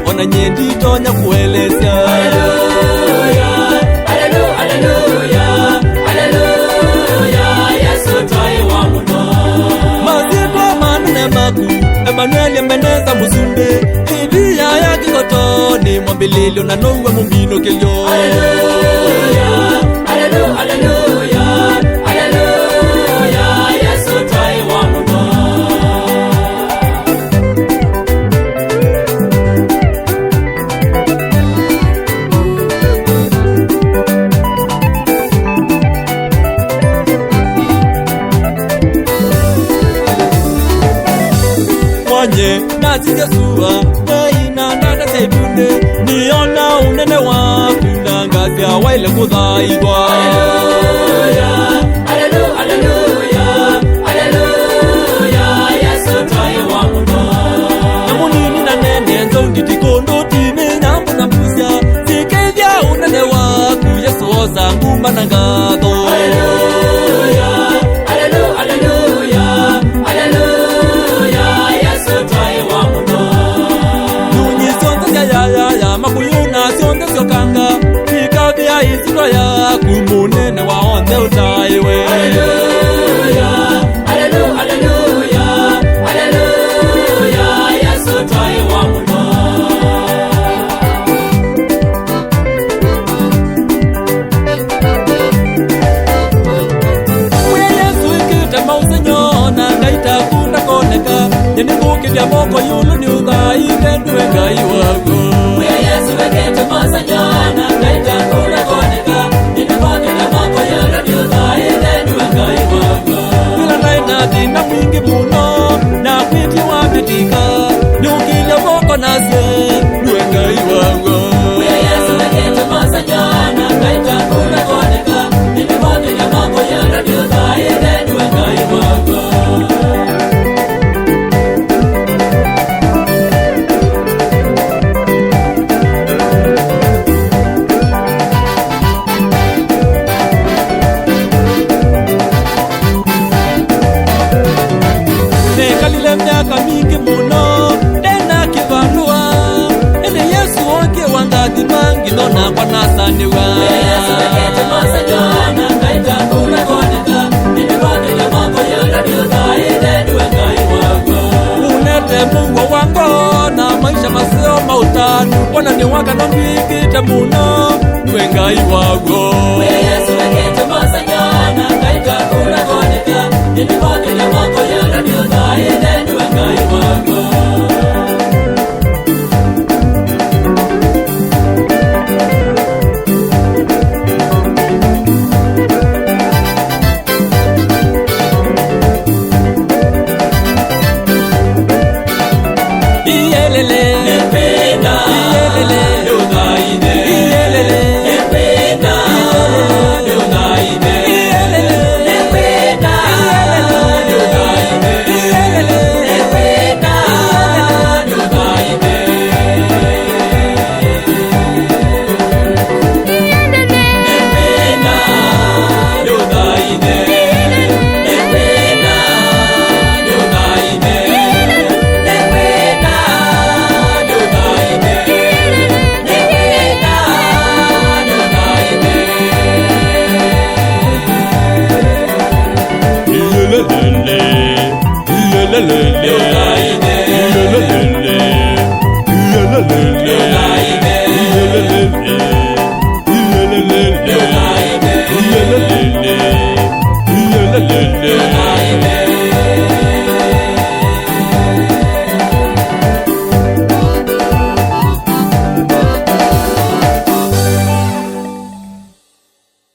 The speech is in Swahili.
Ona nyendi tonya kuelezea haleluya haleluya haleluya haleluya Yesu tai wa muno maziko manne maku Emmanuel mbeneza musunde ibia ya kigotoni mwambililo na nowe mumbino kelyo haleluya haleluya haleluya haleluya Yesu tai wa muno Nasijasua Naina nana seibune Niona unene waku Nangazia waile kudhaigwa Haleluya Haleluya Haleluya Haleluya Yesu tai wa muno Namunini na nene Nzo nditikondo time Nambu na mpusya Sikevya unene waku Yesu oza nguma na ngato Haleluya Haleluya Haleluya Haleluya Yesu tai wa muno Nunyi sonda ya makuyuna sonda sokanga Ikabia isiro ya kumunene wa onde utaiwe Haleluya Haleluya Haleluya Haleluya Yesu tai wa muno Mwe Yesu ikita mausenyona Ngaita kunda koneka Yenikuki vya moko yulu ni udhai Vendue ngai wago Mwe Yesu ikita mausenyona Ngaita kunda koneka Yenikuki vya moko yulu ni udhai Vendue ngai wago Nila naina dina mwingi muno Na kwiti wapitika Nyukile moko nasye Nue ngai wago Mwe Yesu ikita mausenyona Ngaita kunda koneka Yenikuki vya moko yulu ni udhai Vendue ngai wago miaka mingi muno Tena kivanua Ene Yesu onke wangati mangi Nona kwa nasaniwa Yesu wekete masa jona Ngaita kuna koneka Nini kote ya moko yala Nilza ile duwe ngai wako Unete mungu wango Na maisha maseo mautanu Wana ni waka na mwikite muno Duwe ngai wako Yesu wekete masa jona Ngaita kuna koneka Nini kote ya moko yala Nilza ile duwe ngai wako le